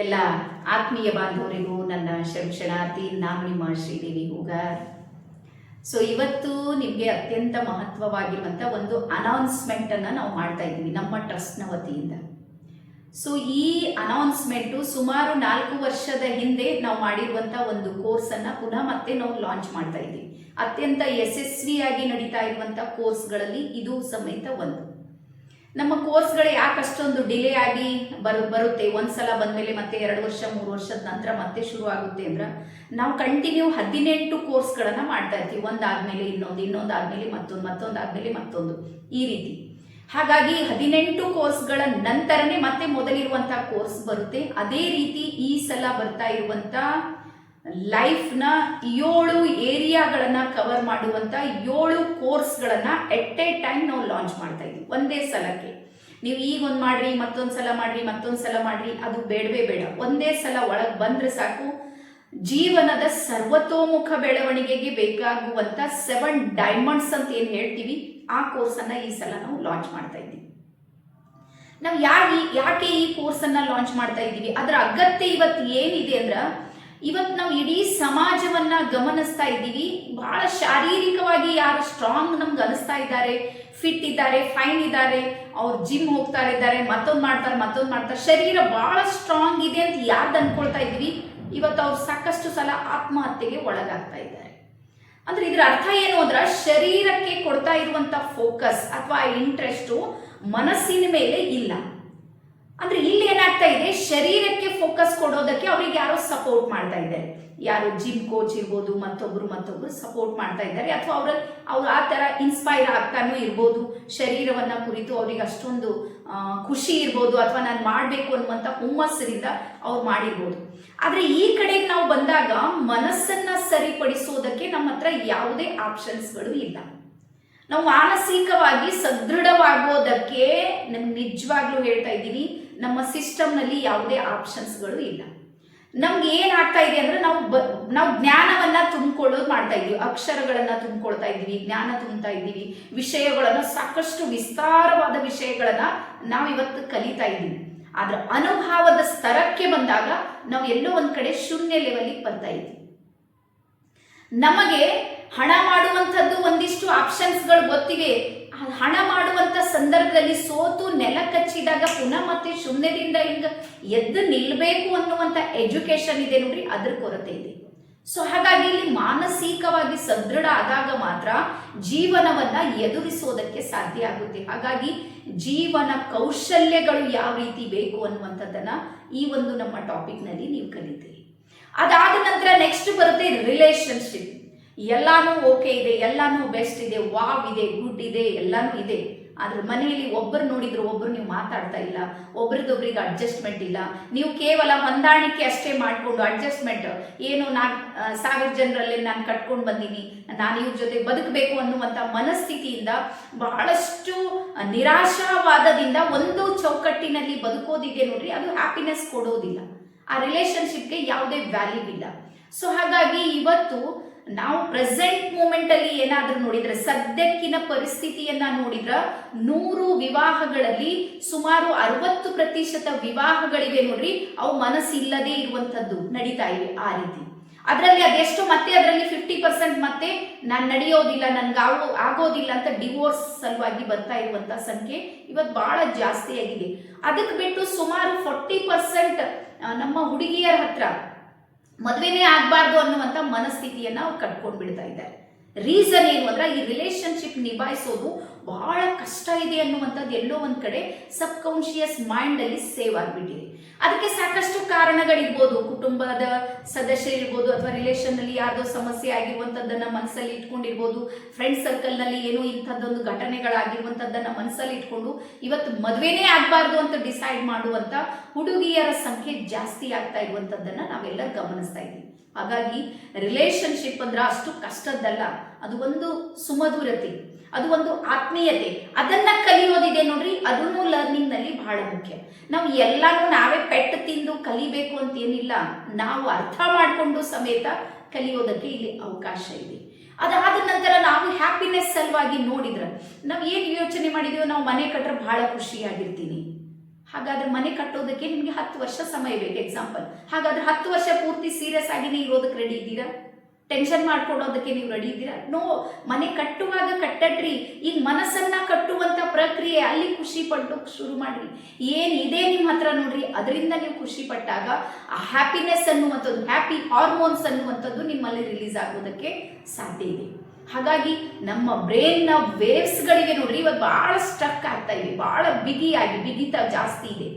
ಎಲ್ಲ ಆತ್ಮೀಯ ಬಾಂಧವರಿಗೂ ನನ್ನ ಶರಣಾರ್ಥಿ. ನಾನು ನಿಮ್ಮ ಶ್ರೀದೇವಿ ಹೂಗಾರ್. ಸೊ ಇವತ್ತು ನಿಮಗೆ ಅತ್ಯಂತ ಮಹತ್ವವಾಗಿರುವಂಥ ಒಂದು ಅನೌನ್ಸ್ಮೆಂಟನ್ನು ನಾವು ಮಾಡ್ತಾ ಇದ್ದೀವಿ ನಮ್ಮ ಟ್ರಸ್ಟ್ನ ವತಿಯಿಂದ. ಸೊ ಈ ಅನೌನ್ಸ್ಮೆಂಟು ಸುಮಾರು 4 ವರ್ಷದ ಹಿಂದೆ ನಾವು ಮಾಡಿರುವಂಥ ಒಂದು ಕೋರ್ಸನ್ನು ಪುನಃ ಮತ್ತೆ ನಾವು ಲಾಂಚ್ ಮಾಡ್ತಾ ಇದ್ದೀವಿ. ಅತ್ಯಂತ ಯಶಸ್ವಿಯಾಗಿ ನಡೀತಾ ಇರುವಂಥ ಕೋರ್ಸ್ಗಳಲ್ಲಿ ಇದು ಸಮೇತ ಒಂದು. ನಮ್ಮ ಕೋರ್ಸ್ಗಳು ಯಾಕೆ ಅಷ್ಟೊಂದು ಡಿಲೇ ಆಗಿ ಬರುತ್ತೆ, ಒಂದ್ಸಲ ಬಂದಮೇಲೆ ಮತ್ತೆ 2 ವರ್ಷ 3 ವರ್ಷದ ನಂತರ ಮತ್ತೆ ಶುರು ಆಗುತ್ತೆ ಅಂದ್ರೆ, ನಾವು ಕಂಟಿನ್ಯೂ 18 ಕೋರ್ಸ್ಗಳನ್ನು ಮಾಡ್ತಾ ಇರ್ತೀವಿ. ಒಂದಾದ್ಮೇಲೆ ಇನ್ನೊಂದಾದ್ಮೇಲೆ ಮತ್ತೊಂದಾದ್ಮೇಲೆ ಮತ್ತೊಂದು, ಈ ರೀತಿ. ಹಾಗಾಗಿ 18 ಕೋರ್ಸ್ಗಳ ನಂತರನೇ ಮತ್ತೆ ಮೊದಲಿರುವಂತಹ ಕೋರ್ಸ್ ಬರುತ್ತೆ. ಅದೇ ರೀತಿ ಈ ಸಲ ಬರ್ತಾ ಇರುವಂತ ಲೈಫ್ನ 7 ಏರಿಯಾಗಳನ್ನ ಕವರ್ ಮಾಡುವಂತ 7 ಕೋರ್ಸ್ಗಳನ್ನ ಎಟ್ ಎ ಟೈಮ್ ನಾವು ಲಾಂಚ್ ಮಾಡ್ತಾ ಇದ್ದೀವಿ ಒಂದೇ ಸಲಕ್ಕೆ. ನೀವು ಈಗ ಒಂದು ಮಾಡ್ರಿ, ಮತ್ತೊಂದ್ಸಲ ಮಾಡ್ರಿ, ಅದು ಬೇಡವೇ ಬೇಡ. ಒಂದೇ ಸಲ ಒಳಗೆ ಬಂದ್ರೆ ಸಾಕು. ಜೀವನದ ಸರ್ವತೋಮುಖ ಬೆಳವಣಿಗೆಗೆ ಬೇಕಾಗುವಂತ 7 ಡೈಮಂಡ್ಸ್ ಅಂತ ಏನ್ ಹೇಳ್ತೀವಿ, ಆ ಕೋರ್ಸ್ ಅನ್ನ ಈ ಸಲ ನಾವು ಲಾಂಚ್ ಮಾಡ್ತಾ ಇದ್ದೀವಿ. ನಾವು ಯಾಕೆ ಈ ಕೋರ್ಸ್ ಅನ್ನ ಲಾಂಚ್ ಮಾಡ್ತಾ ಇದ್ದೀವಿ, ಅದರ ಅಗತ್ಯ ಇವತ್ತು ಏನಿದೆ ಅಂದ್ರ, ಇವತ್ತು ನಾವು ಇಡೀ ಸಮಾಜವನ್ನ ಗಮನಿಸ್ತಾ ಇದ್ದೀವಿ. ಬಹಳ ಶಾರೀರಿಕವಾಗಿ ಯಾರು ಸ್ಟ್ರಾಂಗ್ ನಮ್ಗೆ ಅನಿಸ್ತಾ ಇದ್ದಾರೆ, ಫಿಟ್ ಇದ್ದಾರೆ, ಫೈನ್ ಇದ್ದಾರೆ, ಅವ್ರು ಜಿಮ್ ಹೋಗ್ತಾ ಇದ್ದಾರೆ, ಮತ್ತೊಂದು ಮಾಡ್ತಾರೆ, ಶರೀರ ಬಹಳ ಸ್ಟ್ರಾಂಗ್ ಇದೆ ಅಂತ ಯಾರ್ದು ಅನ್ಕೊಳ್ತಾ ಇದ್ದೀವಿ, ಇವತ್ತು ಅವ್ರು ಸಾಕಷ್ಟು ಸಲ ಆತ್ಮಹತ್ಯೆಗೆ ಒಳಗಾಗ್ತಾ ಇದ್ದಾರೆ. ಅಂದ್ರೆ ಇದ್ರ ಅರ್ಥ ಏನು ಅಂದ್ರೆ, ಶರೀರಕ್ಕೆ ಕೊಡ್ತಾ ಇರುವಂತ ಫೋಕಸ್ ಅಥವಾ ಇಂಟ್ರೆಸ್ಟು ಮನಸ್ಸಿನ ಮೇಲೆ ಇಲ್ಲ. ಅಂದ್ರೆ ಇಲ್ಲಿ ಏನಾಗ್ತಾ ಇದೆ, ಶರೀರಕ್ಕೆ ಫೋಕಸ್ ಕೊಡೋದಕ್ಕೆ ಅವ್ರಿಗೆ ಯಾರೋ ಸಪೋರ್ಟ್ ಮಾಡ್ತಾ ಇದ್ದಾರೆ. ಯಾರು ಜಿಮ್ ಕೋಚ್ ಇರ್ಬೋದು, ಮತ್ತೊಬ್ರು ಸಪೋರ್ಟ್ ಮಾಡ್ತಾ ಇದ್ದಾರೆ, ಅಥವಾ ಅವ್ರು ಆ ತರ ಇನ್ಸ್ಪೈರ್ ಆಗ್ತಾನೂ ಇರ್ಬೋದು. ಶರೀರವನ್ನ ಕುರಿತು ಅವ್ರಿಗೆ ಅಷ್ಟೊಂದು ಖುಷಿ ಇರ್ಬೋದು, ಅಥವಾ ನಾನು ಮಾಡಬೇಕು ಅನ್ನುವಂಥ ಹುಮ್ಮಸ್ಸಿನಿಂದ ಅವ್ರು ಮಾಡಿರ್ಬೋದು. ಆದ್ರೆ ಈ ಕಡೆಗೆ ನಾವು ಬಂದಾಗ ಮನಸ್ಸನ್ನ ಸರಿಪಡಿಸೋದಕ್ಕೆ ನಮ್ಮ ಹತ್ರ ಯಾವುದೇ ಆಪ್ಷನ್ಸ್ಗಳು ಇಲ್ಲ. ನಾವು ಮಾನಸಿಕವಾಗಿ ಸದೃಢವಾಗೋದಕ್ಕೆ ನಮ್ಗೆ ನಿಜವಾಗ್ಲೂ ಹೇಳ್ತಾ ಇದ್ದೀನಿ, ನಮ್ಮ ಸಿಸ್ಟಮ್ನಲ್ಲಿ ಯಾವುದೇ ಆಪ್ಷನ್ಸ್ಗಳು ಇಲ್ಲ. ನಮ್ಗೆ ಏನಾಗ್ತಾ ಇದೆ ಅಂದ್ರೆ, ನಾವು ಜ್ಞಾನವನ್ನ ತುಂಬಿಕೊಳ್ಳೋದು ಮಾಡ್ತಾ ಇದ್ದೀವಿ, ಅಕ್ಷರಗಳನ್ನ ತುಂಬಿಕೊಳ್ತಾ ಇದ್ದೀವಿ, ಜ್ಞಾನ ತುಂಬ್ತಾ ಇದ್ದೀವಿ, ವಿಷಯಗಳನ್ನ ಸಾಕಷ್ಟು ವಿಸ್ತಾರವಾದ ವಿಷಯಗಳನ್ನ ನಾವು ಇವತ್ತು ಕಲಿತಾ ಇದ್ದೀವಿ. ಆದ್ರೆ ಅನುಭವದ ಸ್ತರಕ್ಕೆ ಬಂದಾಗ ನಾವು ಎಲ್ಲೋ ಒಂದ್ ಕಡೆ ಶೂನ್ಯ ಲೆವೆಲ್ಗೆ ಬರ್ತಾ ಇದ್ದೀವಿ. ನಮಗೆ ಹಣ ಮಾಡುವಂಥದ್ದು ಒಂದಿಷ್ಟು ಆಪ್ಷನ್ಸ್ಗಳು ಗೊತ್ತಿವೆ. ಹಣ ಮಾಡುವಂತ ಸಂದರ್ಭದಲ್ಲಿ ಸೋತು ನೆಲ ಕಚ್ಚಿದಾಗ ಪುನಃ ಮತ್ತೆ ಶೂನ್ಯದಿಂದ ಹಿಂಗ ಎದ್ದು ನಿಲ್ಬೇಕು ಅನ್ನುವಂಥ ಎಜುಕೇಶನ್ ಇದೆ ನೋಡ್ರಿ, ಅದ್ರ ಕೊರತೆ ಇದೆ. ಸೊ ಹಾಗಾಗಿ ಇಲ್ಲಿ ಮಾನಸಿಕವಾಗಿ ಸದೃಢ ಆದಾಗ ಮಾತ್ರ ಜೀವನವನ್ನ ಎದುರಿಸೋದಕ್ಕೆ ಸಾಧ್ಯ ಆಗುತ್ತೆ. ಹಾಗಾಗಿ ಜೀವನ ಕೌಶಲ್ಯಗಳು ಯಾವ ರೀತಿ ಬೇಕು ಅನ್ನುವಂಥದ್ದನ್ನ ಈ ಒಂದು ನಮ್ಮ ಟಾಪಿಕ್ ನಲ್ಲಿ ನೀವು ಕಲಿತೀರಿ. ಅದಾದ ನಂತರ ನೆಕ್ಸ್ಟ್ ಬರುತ್ತೆ ರಿಲೇಶನ್ಶಿಪ್. ಎಲ್ಲಾನು ಓಕೆ ಇದೆ, ಎಲ್ಲಾನು ಬೆಸ್ಟ್ ಇದೆ, ವಾವ್ ಇದೆ, ಗುಡ್ ಇದೆ, ಎಲ್ಲಾನು ಇದೆ. ಆದ್ರೆ ಮನೆಯಲ್ಲಿ ಒಬ್ಬರು ನೋಡಿದ್ರು ಒಬ್ರು ನೀವು ಮಾತಾಡ್ತಾ ಇಲ್ಲ, ಒಬ್ರದೊಬ್ರಿಗೆ ಅಡ್ಜಸ್ಟ್ಮೆಂಟ್ ಇಲ್ಲ. ನೀವು ಕೇವಲ ಹೊಂದಾಣಿಕೆ ಅಷ್ಟೇ ಮಾಡಿಕೊಂಡು ಅಡ್ಜಸ್ಟ್ಮೆಂಟ್ ಏನು, 1000 ಜನರಲ್ಲಿ ನಾನು ಕಟ್ಕೊಂಡು ಬಂದೀನಿ, ನಾನು ಇವ್ರ ಜೊತೆ ಬದುಕಬೇಕು ಅನ್ನುವಂಥ ಮನಸ್ಥಿತಿಯಿಂದ, ಬಹಳಷ್ಟು ನಿರಾಶಾವಾದದಿಂದ ಒಂದು ಚೌಕಟ್ಟಿನಲ್ಲಿ ಬದುಕೋದಿದೆ ನೋಡ್ರಿ, ಅದು ಹ್ಯಾಪಿನೆಸ್ ಕೊಡೋದಿಲ್ಲ. ಆ ರಿಲೇಶನ್ಶಿಪ್ಗೆ ಯಾವುದೇ ವ್ಯಾಲ್ಯೂ ಇಲ್ಲ. ಸೊ ಹಾಗಾಗಿ ಇವತ್ತು ನಾವು ಪ್ರೆಸೆಂಟ್ ಮೂಮೆಂಟ್ ಅಲ್ಲಿ ಏನಾದ್ರೂ ನೋಡಿದ್ರೆ, ಸದ್ಯಕ್ಕಿನ ಪರಿಸ್ಥಿತಿಯನ್ನ ನೋಡಿದ್ರ 100 ವಿವಾಹಗಳಲ್ಲಿ ಸುಮಾರು 60% ವಿವಾಹಗಳಿವೆ ನೋಡ್ರಿ, ಅವು ಮನಸ್ಸಿಲ್ಲದೆ ಇರುವಂತದ್ದು ನಡೀತಾ ಇವೆ. ಆ ರೀತಿ ಅದರಲ್ಲಿ ಅದೆಷ್ಟು ಮತ್ತೆ ಅದರಲ್ಲಿ 50% ಮತ್ತೆ ನಾನು ನಡೆಯೋದಿಲ್ಲ, ನನ್ಗೆ ಆಗೋದಿಲ್ಲ ಅಂತ ಡಿವೋರ್ಸ್ ಸಲುವಾಗಿ ಬರ್ತಾ ಇರುವಂತ ಸಂಖ್ಯೆ ಇವತ್ತು ಬಹಳ ಜಾಸ್ತಿ ಆಗಿದೆ. ಅದಕ್ಕೆ ಬಿಟ್ಟು ಸುಮಾರು 40% ನಮ್ಮ ಹುಡುಗಿಯರ ಹತ್ರ ಮದುವೆನೇ ಆಗ್ಬಾರ್ದು ಅನ್ನುವಂಥ ಮನಸ್ಥಿತಿಯನ್ನ ಅವ್ರು ಕಟ್ಕೊಂಡು ಬಿಡ್ತಾ ಇದ್ದಾರೆ. ರೀಸನ್ ಏನು ಅಂದ್ರೆ, ಈ ರಿಲೇಶನ್ಶಿಪ್ ನಿಭಾಯಿಸೋದು ಬಹಳ ಕಷ್ಟ ಇದೆ ಅನ್ನುವಂಥದ್ದು ಎಲ್ಲೋ ಒಂದ್ ಕಡೆ ಸಬ್ ಕಾನ್ಶಿಯಸ್ ಮೈಂಡ್ ಅಲ್ಲಿ ಸೇವ್ ಆಗ್ಬಿಟ್ಟಿದೆ. ಅದಕ್ಕೆ ಸಾಕಷ್ಟು ಕಾರಣಗಳಿರ್ಬೋದು, ಕುಟುಂಬದ ಸದಸ್ಯರಿರ್ಬೋದು, ಅಥವಾ ರಿಲೇಷನ್ ನಲ್ಲಿ ಯಾರ್ದೋ ಸಮಸ್ಯೆ ಆಗಿರುವಂತದ್ದನ್ನ ಮನಸ್ಸಲ್ಲಿ ಇಟ್ಕೊಂಡಿರ್ಬೋದು, ಫ್ರೆಂಡ್ ಸರ್ಕಲ್ ನಲ್ಲಿ ಏನೋ ಇಂಥದ್ದೊಂದು ಘಟನೆಗಳಾಗಿರುವಂತದ್ದನ್ನ ಮನಸ್ಸಲ್ಲಿ ಇಟ್ಕೊಂಡು ಇವತ್ತು ಮದುವೆನೇ ಆಗ್ಬಾರ್ದು ಅಂತ ಡಿಸೈಡ್ ಮಾಡುವಂತ ಹುಡುಗಿಯರ ಸಂಖ್ಯೆ ಜಾಸ್ತಿ ಆಗ್ತಾ ಇರುವಂತದ್ದನ್ನ ನಾವೆಲ್ಲ ಗಮನಿಸ್ತಾ ಇದ್ದೀವಿ. ಹಾಗಾಗಿ ರಿಲೇಶನ್ಶಿಪ್ ಅಂದ್ರೆ ಅಷ್ಟು ಕಷ್ಟದ್ದಲ್ಲ, ಅದು ಒಂದು ಸುಮಧುರತೆ, ಅದು ಒಂದು ಆತ್ಮೀಯತೆ. ಅದನ್ನ ಕಲಿಯೋದಿದೆ ನೋಡ್ರಿ, ಅದನ್ನು ಲರ್ನಿಂಗ್ ನಲ್ಲಿ ಬಹಳ ಮುಖ್ಯ. ನಾವು ಎಲ್ಲಾನು ನಾವೇ ಪೆಟ್ಟು ತಿಂದು ಕಲಿಬೇಕು ಅಂತ ಏನಿಲ್ಲ, ನಾವು ಅರ್ಥ ಮಾಡಿಕೊಂಡು ಸಮೇತ ಕಲಿಯೋದಕ್ಕೆ ಇಲ್ಲಿ ಅವಕಾಶ ಇದೆ. ಅದಾದ ನಂತರ ನಾವು ಹ್ಯಾಪಿನೆಸ್ ಸಲುವಾಗಿ ನೋಡಿದ್ರೆ, ನಾವು ಏನು ಯೋಚನೆ ಮಾಡಿದೀವಿ, ನಾವು ಮನೆ ಕಟ್ಟರೆ ಬಹಳ ಖುಷಿಯಾಗಿರ್ತೀನಿ. ಹಾಗಾದ್ರೆ ಮನೆ ಕಟ್ಟೋದಕ್ಕೆ ನಿಮಗೆ 10 ವರ್ಷ ಸಮಯ ಬೇಕು ಎಕ್ಸಾಂಪಲ್. ಹಾಗಾದ್ರೆ 10 ವರ್ಷ ಪೂರ್ತಿ ಸೀರಿಯಸ್ ಆಗಿನೇ ಇರೋದಕ್ಕೆ ರೆಡಿ ಇದ್ದೀರಾ? ಟೆನ್ಷನ್ ಮಾಡ್ಕೊಡೋದಕ್ಕೆ ನೀವು ರೆಡಿ ಇದ್ದೀರಾ? ನೋ. ಮನೆ ಕಟ್ಟುವಾಗ ಕಟ್ಟಡ್ರಿ. ಈಗ ಮನಸ್ಸನ್ನ ಕಟ್ಟುವಂತ ಪ್ರಕ್ರಿಯೆ, ಅಲ್ಲಿ ಖುಷಿ ಪಡೋಕೆ ಶುರು ಮಾಡ್ರಿ. ಏನಿದೆ ನಿಮ್ಮ ಹತ್ರ ನೋಡ್ರಿ, ಅದರಿಂದ ನೀವು ಖುಷಿ ಪಟ್ಟಾಗ ಆ ಹ್ಯಾಪಿನೆಸ್ ಅನ್ನುವಂಥದ್ದು, ಹ್ಯಾಪಿ ಹಾರ್ಮೋನ್ಸ್ ಅನ್ನುವಂಥದ್ದು ನಿಮ್ಮಲ್ಲಿ ರಿಲೀಸ್ ಆಗೋದಕ್ಕೆ ಸಾಧ್ಯ ಇದೆ. ಹಾಗಾಗಿ ನಮ್ಮ ಬ್ರೈನ್ ನ ವೇವ್ಸ್ ಗಳಿಗೆ ನೋಡ್ರಿ ಇವಾಗ ಬಹಳ ಸ್ಟ್ರಕ್ ಆಗ್ತಾ ಇವೆ, ಬಹಳ ಬಿಗಿತ ಜಾಸ್ತಿ ಇದೆ.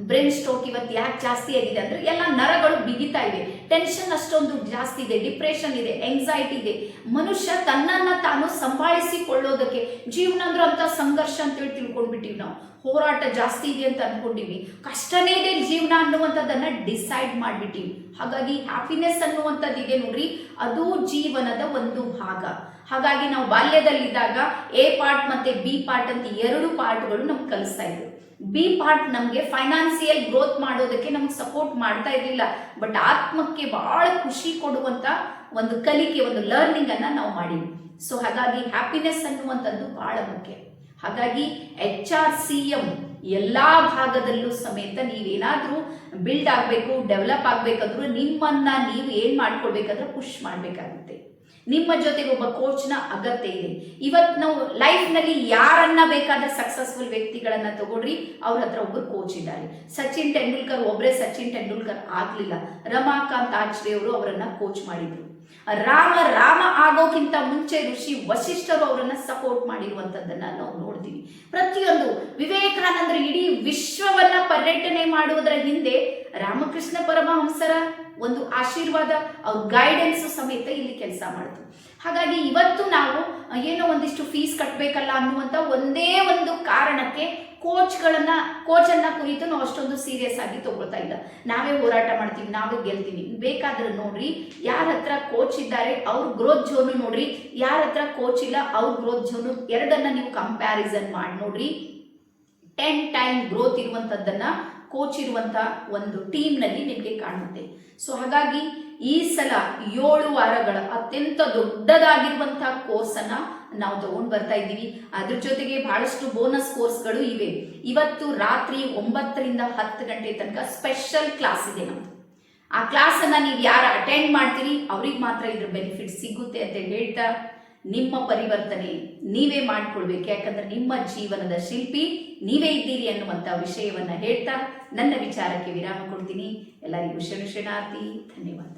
ಬ್ರೈನ್ ಸ್ಟ್ರೋಕ್ ಇವತ್ತು ಯಾಕೆ ಜಾಸ್ತಿ ಆಗಿದೆ ಅಂದ್ರೆ ಎಲ್ಲ ನರಗಳು ಬಿಗಿತಾ ಇವೆ, ಟೆನ್ಷನ್ ಅಷ್ಟೊಂದು ಜಾಸ್ತಿ ಇದೆ, ಡಿಪ್ರೆಷನ್ ಇದೆ, ಎಂಗ್ಸೈಟಿ ಇದೆ. ಮನುಷ್ಯ ತನ್ನನ್ನ ತಾನು ಸಂಭಾಳಿಸಿಕೊಳ್ಳೋದಕ್ಕೆ, ಜೀವನ ಅಂದ್ರೆ ಅಂತ ಸಂಘರ್ಷ ಅಂತೇಳಿ ತಿಳ್ಕೊಂಡ್ಬಿಟ್ಟಿವಿ ನಾವು, ಹೋರಾಟ ಜಾಸ್ತಿ ಇದೆ ಅಂತ ಅನ್ಕೊಂಡಿವಿ, ಕಷ್ಟನೇ ಇದೆ ಜೀವನ ಅನ್ನುವಂಥದ್ದನ್ನ ಡಿಸೈಡ್ ಮಾಡ್ಬಿಟ್ಟಿವಿ. ಹಾಗಾಗಿ ಹ್ಯಾಪಿನೆಸ್ ಅನ್ನುವಂಥದ್ದು ಇದೆ ನೋಡ್ರಿ, ಅದು ಜೀವನದ ಒಂದು ಭಾಗ. ಹಾಗಾಗಿ ನಾವು ಬಾಲ್ಯದಲ್ಲಿದ್ದಾಗ ಎ ಪಾರ್ಟ್ ಮತ್ತೆ ಬಿ ಪಾರ್ಟ್ ಅಂತ 2 ಪಾರ್ಟ್ಗಳು ನಮ್ಗೆ ಕಲಿಸ್ತಾ ಇದ್ರು. ಬಿ ಪಾರ್ಟ್ ನಮಗೆ ಫೈನಾನ್ಸಿಯಲ್ ಗ್ರೋತ್ ಮಾಡೋದಕ್ಕೆ ನಮ್ಗೆ ಸಪೋರ್ಟ್ ಮಾಡ್ತಾ ಇರಲಿಲ್ಲ, ಬಟ್ ಆತ್ಮಕ್ಕೆ ಬಹಳ ಖುಷಿ ಕೊಡುವಂತ ಒಂದು ಕಲಿಕೆ, ಒಂದು ಲರ್ನಿಂಗ್ ಅನ್ನ ನಾವು ಮಾಡಿದ್ವಿ. ಸೊ ಹಾಗಾಗಿ ಹ್ಯಾಪಿನೆಸ್ ಅನ್ನುವಂಥದ್ದು ಬಹಳ ಮುಖ್ಯ. ಹಾಗಾಗಿ HRCM ಎಲ್ಲಾ ಭಾಗದಲ್ಲೂ ಸಮೇತ ನೀವೇನಾದ್ರೂ ಬಿಲ್ಡ್ ಆಗಬೇಕು, ಡೆವಲಪ್ ಆಗ್ಬೇಕಾದ್ರೂ ನಿಮ್ಮನ್ನ ನೀವು ಏನ್ ಮಾಡ್ಕೊಳ್ಬೇಕಾದ್ರೆ ಪುಷ್ ಮಾಡ್ಬೇಕಾಗುತ್ತೆ. ನಿಮ್ಮ ಜೊತೆಗೆ ಒಬ್ಬ ಕೋಚ್ನ ಅಗತ್ಯ ಇದೆ. ಇವತ್ತು ನಾವು ಲೈಫ್ ನಲ್ಲಿ ಯಾರನ್ನ ಬೇಕಾದ್ರೆ ಸಕ್ಸಸ್ಫುಲ್ ವ್ಯಕ್ತಿಗಳನ್ನ ತಗೊಳ್ರಿ, ಅವ್ರ ಹತ್ರ ಒಬ್ಬರು ಕೋಚ್ ಇದ್ದಾರೆ. ಸಚಿನ್ ತೆಂಡೂಲ್ಕರ್ ಒಬ್ಬರೇ ಸಚಿನ್ ತೆಂಡೂಲ್ಕರ್ ಆಗ್ಲಿಲ್ಲ, ರಮಾಕಾಂತ್ ಆಚ್ರೆ ಅವರು ಅವರನ್ನ ಕೋಚ್ ಮಾಡಿದ್ರು. ರಾಮ ಆಗೋಕ್ಕಿಂತ ಮುಂಚೆ ಋಷಿ ವಶಿಷ್ಠರು ಅವರನ್ನ ಸಪೋರ್ಟ್ ಮಾಡಿರುವಂತದ್ದನ್ನ ನಾವು ನೋಡ್ತೀವಿ. ಪ್ರತಿಯೊಂದು ವಿವೇಕಾನಂದರು ಇಡೀ ವಿಶ್ವವನ್ನ ಪರ್ಯಟನೆ ಮಾಡುವುದರ ಹಿಂದೆ ರಾಮಕೃಷ್ಣ ಪರಮಹಂಸರ ಒಂದು ಆಶೀರ್ವಾದ, ಅವ್ರ ಗೈಡೆನ್ಸ್ ಸಮೇತ ಇಲ್ಲಿ ಕೆಲಸ ಮಾಡಿದ್ರು. ಹಾಗಾಗಿ ಇವತ್ತು ನಾವು ಏನೋ ಒಂದಿಷ್ಟು ಫೀಸ್ ಕಟ್ಟಬೇಕಲ್ಲ ಅನ್ನುವಂಥ ಒಂದೇ ಒಂದು ಕಾರಣಕ್ಕೆ ಕೋಚನ್ನ ಕುರಿತು ನಾವು ಅಷ್ಟೊಂದು ಸೀರಿಯಸ್ ಆಗಿ ತಗೊಳ್ತಾ ಇಲ್ಲ. ನಾವೇ ಹೋರಾಟ ಮಾಡ್ತೀವಿ, ನಾವೇ ಗೆಲ್ತೀವಿ. ಬೇಕಾದ್ರೆ ನೋಡ್ರಿ, ಯಾರ ಹತ್ರ ಕೋಚ್ ಇದ್ದಾರೆ ಅವ್ರ ಗ್ರೋತ್ ಝೋನು ನೋಡ್ರಿ, ಯಾರ ಹತ್ರ ಕೋಚ್ ಇಲ್ಲ ಅವ್ರ ಗ್ರೋತ್ ಝೋನು, ಎರಡನ್ನ ನೀವು ಕಂಪ್ಯಾರಿಸನ್ ಮಾಡಿ ನೋಡ್ರಿ. 10 ಟೈಮ್ ಗ್ರೋತ್ ಇರುವಂತದ್ದನ್ನ ಕೋಚ್ ಇರುವಂತ ಒಂದು ಟೀಮ್ ನಲ್ಲಿ ನಿಮಗೆ ಕಾಣುತ್ತೆ. ಸೊ ಹಾಗಾಗಿ ಈ ಸಲ 7 ವಾರಗಳ ಅತ್ಯಂತ ದೊಡ್ಡದಾಗಿರುವಂತಹ ಕೋರ್ಸ್ ಅನ್ನ ನಾವು ತಗೊಂಡು ಬರ್ತಾ ಇದ್ದೀವಿ. ಅದ್ರ ಜೊತೆಗೆ ಬಹಳಷ್ಟು ಬೋನಸ್ ಕೋರ್ಸ್ಗಳು ಇವೆ. ಇವತ್ತು ರಾತ್ರಿ 9 ರಿಂದ 10 ಗಂಟೆ ತನಕ ಸ್ಪೆಷಲ್ ಕ್ಲಾಸ್ ಇದೆ ನಮ್ದು. ಆ ಕ್ಲಾಸ್ ಅನ್ನ ನೀವು ಯಾರು ಅಟೆಂಡ್ ಮಾಡ್ತೀರಿ ಅವ್ರಿಗೆ ಮಾತ್ರ ಇದ್ರ ಬೆನಿಫಿಟ್ ಸಿಗುತ್ತೆ ಅಂತ ಹೇಳ್ತಾ, ನಿಮ್ಮ ಪರಿವರ್ತನೆ ನೀವೇ ಮಾಡ್ಕೊಳ್ಬೇಕು. ಯಾಕಂದ್ರೆ ನಿಮ್ಮ ಜೀವನದ ಶಿಲ್ಪಿ ನೀವೇ ಇದ್ದೀರಿ ಅನ್ನುವಂಥ ವಿಷಯವನ್ನ ಹೇಳ್ತಾ ನನ್ನ ವಿಚಾರಕ್ಕೆ ವಿರಾಮ ಕೊಡ್ತೀನಿ. ಎಲ್ಲರಿಗೂ ಶರಣಾರ್ಥಿ. ಧನ್ಯವಾದ.